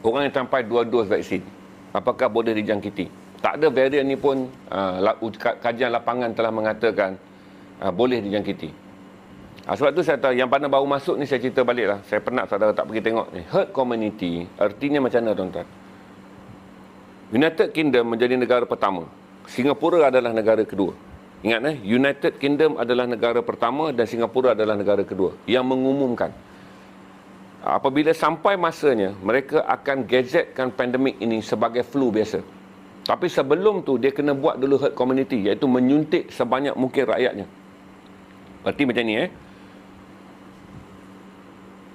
Orang yang sampai 2 dos vaksin, apakah boleh dijangkiti? Tak ada varian ni pun kajian lapangan telah mengatakan boleh dijangkiti. Sebab tu saya tahu, yang mana baru masuk ni saya cerita balik lah. Saya penat saudara tak pergi tengok ni. Herd community, artinya macam mana tuan-tuan? United Kingdom menjadi negara pertama. Singapura adalah negara kedua. Ingat United Kingdom adalah negara pertama dan Singapura adalah negara kedua yang mengumumkan. Apabila sampai masanya, mereka akan gazetkan pandemik ini sebagai flu biasa. Tapi sebelum tu, dia kena buat dulu herd community, iaitu menyuntik sebanyak mungkin rakyatnya. Berarti macam ni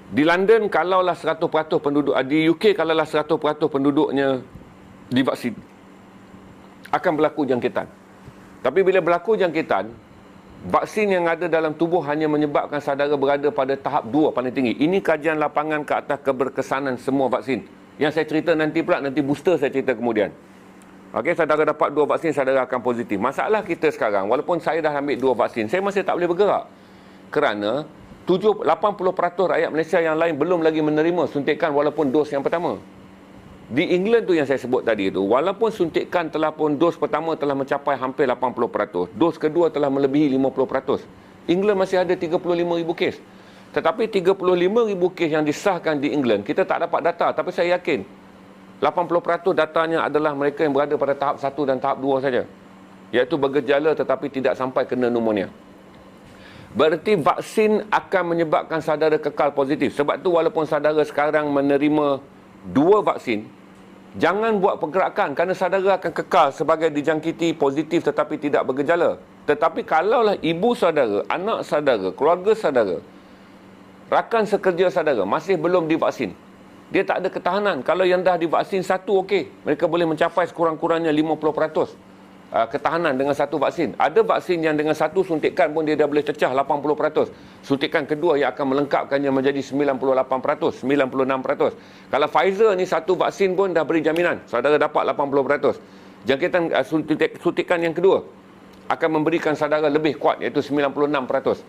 Di London, kalaulah 100% penduduk, di UK, kalaulah 100% penduduknya divaksin, akan berlaku jangkitan. Tapi bila berlaku jangkitan, vaksin yang ada dalam tubuh hanya menyebabkan saudara berada pada tahap 2 paling tinggi. Ini kajian lapangan ke atas keberkesanan semua vaksin. Yang saya cerita nanti pula, nanti booster saya cerita kemudian. Okey, saudara dapat 2 vaksin, saudara akan positif. Masalah kita sekarang, walaupun saya dah ambil 2 vaksin, saya masih tak boleh bergerak. Kerana 80% rakyat Malaysia yang lain belum lagi menerima suntikan walaupun dos yang pertama. Di England tu yang saya sebut tadi tu, walaupun suntikan telah pun dos pertama telah mencapai hampir 80%, dos kedua telah melebihi 50%. England masih ada 35,000 kes. Tetapi 35,000 kes yang disahkan di England, kita tak dapat data, tapi saya yakin 80% datanya adalah mereka yang berada pada tahap 1 dan tahap 2 saja. Iaitu bergejala tetapi tidak sampai kena pneumonia. Berarti vaksin akan menyebabkan saudara kekal positif. Sebab tu walaupun saudara sekarang menerima 2 vaksin, jangan buat pergerakan kerana saudara akan kekal sebagai dijangkiti positif tetapi tidak bergejala. Tetapi kalaulah ibu saudara, anak saudara, keluarga saudara, rakan sekerja saudara masih belum divaksin, dia tak ada ketahanan. Kalau yang dah divaksin 1, okey, mereka boleh mencapai sekurang-kurangnya 50% ketahanan dengan 1 vaksin. Ada vaksin yang dengan 1 suntikan pun dia dah boleh cecah 80%. Suntikan kedua yang akan melengkapkannya menjadi 98%, 96%. Kalau Pfizer ni 1 vaksin pun dah beri jaminan saudara dapat 80%. Jangkitan suntikan yang kedua akan memberikan saudara lebih kuat, iaitu 96%.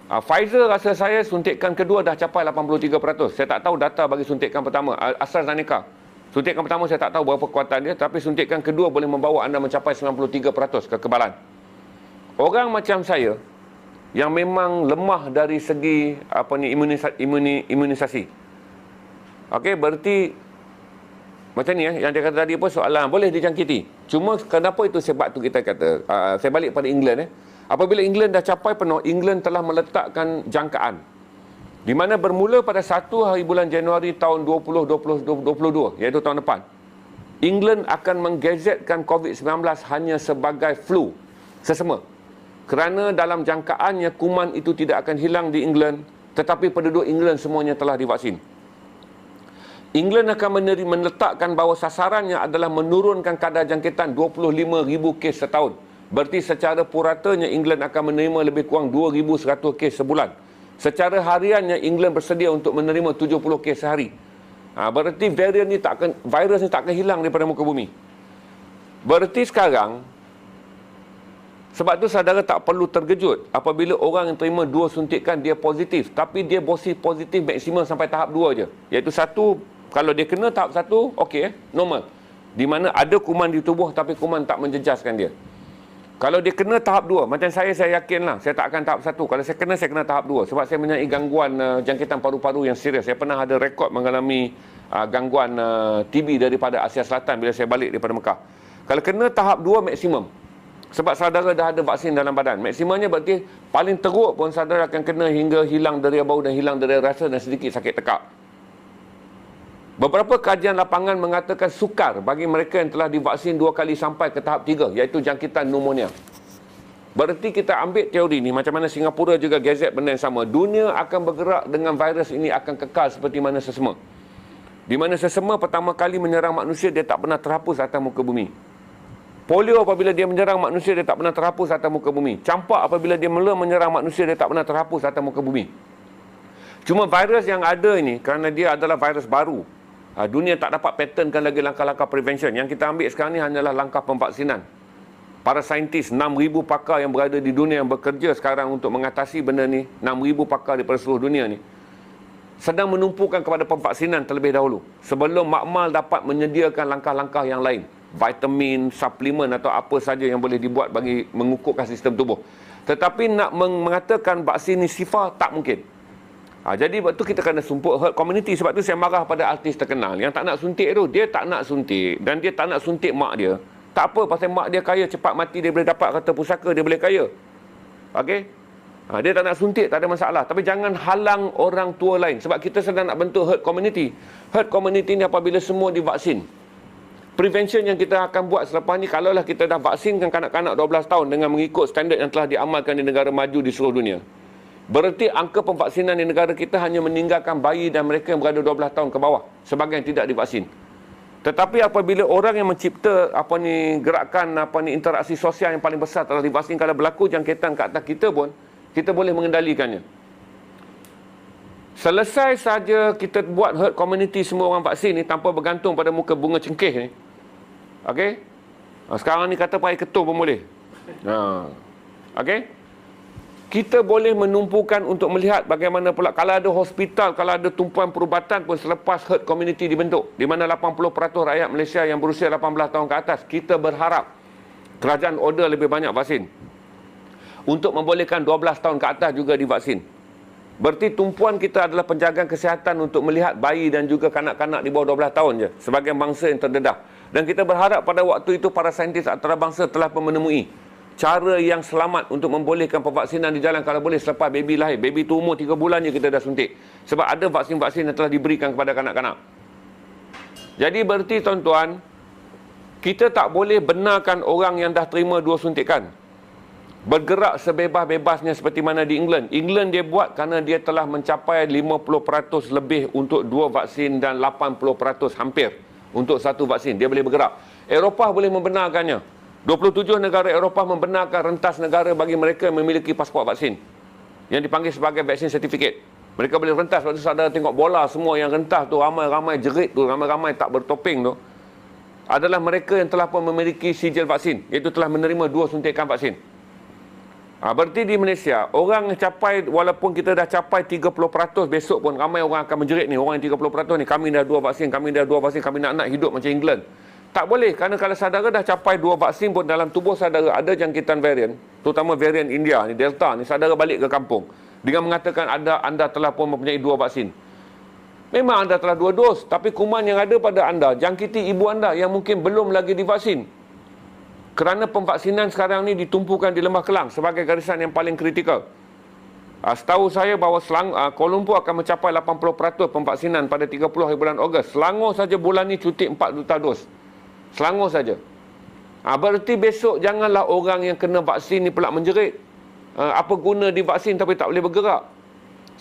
Pfizer rasa saya suntikan kedua dah capai 83%. Saya tak tahu data bagi suntikan pertama. AstraZeneca, suntikan pertama saya tak tahu berapa kekuatan dia, tapi suntikan kedua boleh membawa anda mencapai 93% kekebalan. Orang macam saya yang memang lemah dari segi imunisasi. Okey, berarti macam ni yang dia kata tadi pun soalan boleh dijangkiti. Cuma kenapa itu sebab tu kita kata saya balik pada England apabila England dah capai penuh, England telah meletakkan jangkaan di mana bermula pada 1 hari bulan Januari tahun 2022, iaitu tahun depan, England akan menggazetkan COVID-19 hanya sebagai flu sesama. Kerana dalam jangkaannya kuman itu tidak akan hilang di England, tetapi penduduk England semuanya telah divaksin. England akan meletakkan bahawa sasarannya adalah menurunkan kadar jangkitan 25,000 kes setahun. Berarti secara puratanya England akan menerima lebih kurang 2,100 kes sebulan. Secara hariannya England bersedia untuk menerima 70 kes sehari. Berarti virus ni tak akan hilang daripada muka bumi. Berarti sekarang, sebab tu saudara tak perlu terkejut apabila orang yang terima 2 suntikan dia positif, tapi dia positif maksimum sampai tahap 2 je. Iaitu 1, kalau dia kena tahap 1, okey, normal. Di mana ada kuman di tubuh tapi kuman tak menjejaskan dia. Kalau dia kena tahap 2, macam saya yakinlah saya tak akan tahap 1. Kalau saya kena tahap 2 sebab saya mempunyai gangguan jangkitan paru-paru yang serius. Saya pernah ada rekod mengalami gangguan TB daripada Asia Selatan bila saya balik daripada Mekah. Kalau kena tahap 2 maksimum, sebab saudara dah ada vaksin dalam badan, maksimumnya berarti paling teruk pun saudara akan kena hingga hilang deria bau dan hilang deria rasa dan sedikit sakit tekak. Beberapa kajian lapangan mengatakan sukar bagi mereka yang telah divaksin 2 kali sampai ke tahap 3, iaitu jangkitan pneumonia. Berarti kita ambil teori ni, macam mana Singapura juga gazet benda yang sama. Dunia akan bergerak dengan virus ini akan kekal seperti mana sesama. Di mana sesama pertama kali menyerang manusia, dia tak pernah terhapus atas muka bumi. Polio apabila dia menyerang manusia, dia tak pernah terhapus atas muka bumi. Campak apabila dia mula menyerang manusia, dia tak pernah terhapus atas muka bumi. Cuma virus yang ada ini, kerana dia adalah virus baru, dunia tak dapat patternkan lagi langkah-langkah prevention. Yang kita ambil sekarang ni hanyalah langkah pemvaksinan. Para saintis, 6,000 pakar yang berada di dunia yang bekerja sekarang untuk mengatasi benda ni, 6,000 pakar daripada seluruh dunia ni, sedang menumpukan kepada pemvaksinan terlebih dahulu. Sebelum makmal dapat menyediakan langkah-langkah yang lain. Vitamin, suplemen atau apa saja yang boleh dibuat bagi mengukuhkan sistem tubuh. Tetapi nak mengatakan vaksin ni sifar, tak mungkin. Jadi waktu kita kena sumpuk herd community. Sebab tu saya marah pada artis terkenal yang tak nak suntik tu. Dia tak nak suntik dan dia tak nak suntik mak dia. Tak apa, pasal mak dia kaya, cepat mati dia boleh dapat kata pusaka, dia boleh kaya. Okey? Dia tak nak suntik, tak ada masalah. Tapi jangan halang orang tua lain. Sebab kita sedang nak bentuk herd community. Herd community ni apabila semua divaksin. Prevention yang kita akan buat selepas ni, kalaulah kita dah vaksinkan kanak-kanak 12 tahun dengan mengikut standard yang telah diamalkan di negara maju di seluruh dunia. Berarti angka pemvaksinan di negara kita hanya meninggalkan bayi dan mereka yang berada 12 tahun ke bawah. Sebagai yang tidak divaksin. Tetapi apabila orang yang mencipta gerakan interaksi sosial yang paling besar telah divaksin, kalau berlaku jangkitan ke atas kita pun, kita boleh mengendalikannya. Selesai saja kita buat herd community semua orang vaksin ni tanpa bergantung pada muka bunga cengkeh ni. Okey? Sekarang ni kata pakai ketul pun boleh. Okey? Kita boleh menumpukan untuk melihat bagaimana pula kalau ada hospital, kalau ada tumpuan perubatan pun selepas herd community dibentuk, di mana 80% rakyat Malaysia yang berusia 18 tahun ke atas, kita berharap kerajaan order lebih banyak vaksin. Untuk membolehkan 12 tahun ke atas juga divaksin. Berarti tumpuan kita adalah penjagaan kesihatan untuk melihat bayi dan juga kanak-kanak di bawah 12 tahun je, sebagai bangsa yang terdedah. Dan kita berharap pada waktu itu para saintis antarabangsa telah menemui cara yang selamat untuk membolehkan pemvaksinan di jalan kalau boleh selepas baby lahir. Baby tu umur 3 bulan je kita dah suntik. Sebab ada vaksin-vaksin yang telah diberikan kepada kanak-kanak. Jadi berarti tuan-tuan, kita tak boleh benarkan orang yang dah terima 2 suntikan bergerak sebebas-bebasnya seperti mana di England. England dia buat kerana dia telah mencapai 50% lebih untuk 2 vaksin dan 80% hampir untuk 1 vaksin. Dia boleh bergerak. Eropah boleh membenarkannya. 27 negara Eropah membenarkan rentas negara bagi mereka yang memiliki pasport vaksin yang dipanggil sebagai vaksin certificate. Mereka boleh rentas. Waktu saudara tengok bola, semua yang rentas tu, ramai-ramai jerit tu, ramai-ramai tak bertopeng tu, adalah mereka yang telah pun memiliki sijil vaksin, iaitu telah menerima 2 suntikan vaksin. Berarti di Malaysia, orang capai, walaupun kita dah capai 30%, besok pun ramai orang akan menjerit ni, orang yang 30% ni, kami dah 2 vaksin, kami dah 2 vaksin, kami nak hidup macam England. Tak boleh, kerana kalau saudara dah capai 2 vaksin pun dalam tubuh saudara ada jangkitan varian, terutama varian India ni, Delta ni, saudara balik ke kampung dengan mengatakan anda telah pun mempunyai 2 vaksin. Memang anda telah 2 dos, tapi kuman yang ada pada anda jangkiti ibu anda yang mungkin belum lagi divaksin. Kerana pemvaksinan sekarang ni ditumpukan di Lembah Kelang sebagai garisan yang paling kritikal. Setahu saya bahawa Kuala Lumpur akan mencapai 80% pemvaksinan pada 30 hari bulan Ogos. Selangor saja bulan ni cuti 4 juta dos. Selangor saja. Berarti besok janganlah orang yang kena vaksin ni pula menjerit. Apa guna divaksin tapi tak boleh bergerak.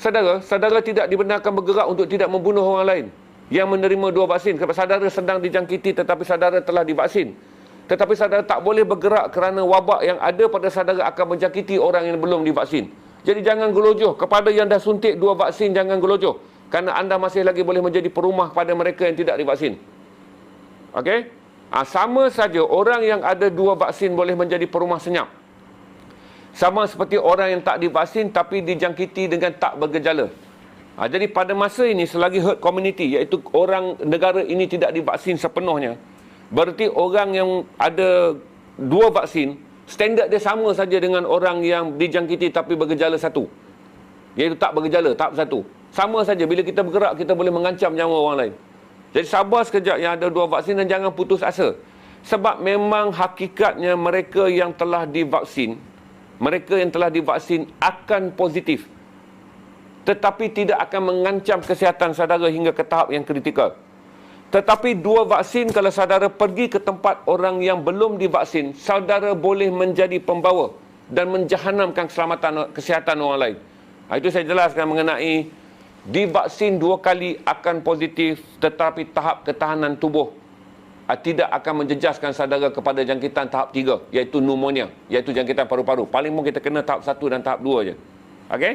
Saudara tidak dibenarkan bergerak untuk tidak membunuh orang lain yang menerima 2 vaksin. Sebab saudara sedang dijangkiti tetapi saudara telah divaksin. Tetapi saudara tak boleh bergerak kerana wabak yang ada pada saudara akan menjangkiti orang yang belum divaksin. Jadi jangan gelojoh. Kepada yang dah suntik 2 vaksin, jangan gelojoh. Kerana anda masih lagi boleh menjadi perumah pada mereka yang tidak divaksin. Okey? Sama saja orang yang ada 2 vaksin boleh menjadi perumah senyap. Sama seperti orang yang tak divaksin tapi dijangkiti dengan tak bergejala. Jadi pada masa ini selagi herd community, iaitu orang negara ini tidak divaksin sepenuhnya, berarti orang yang ada 2 vaksin, standard dia sama saja dengan orang yang dijangkiti tapi bergejala 1. Iaitu tak bergejala, tahap 1. Sama saja, bila kita bergerak kita boleh mengancam nyawa orang lain. Jadi sabar sekejap yang ada 2 vaksin dan jangan putus asa. Sebab memang hakikatnya mereka yang telah divaksin akan positif. Tetapi tidak akan mengancam kesihatan saudara hingga ke tahap yang kritikal. Tetapi 2 vaksin kalau saudara pergi ke tempat orang yang belum divaksin, saudara boleh menjadi pembawa dan menjahanamkan keselamatan kesihatan orang lain. Itu saya jelaskan mengenai divaksin 2 kali akan positif, tetapi tahap ketahanan tubuh tidak akan menjejaskan saudara kepada jangkitan tahap 3, iaitu pneumonia, iaitu jangkitan paru-paru. Paling pun kita kena tahap 1 dan tahap 2 je. Okey?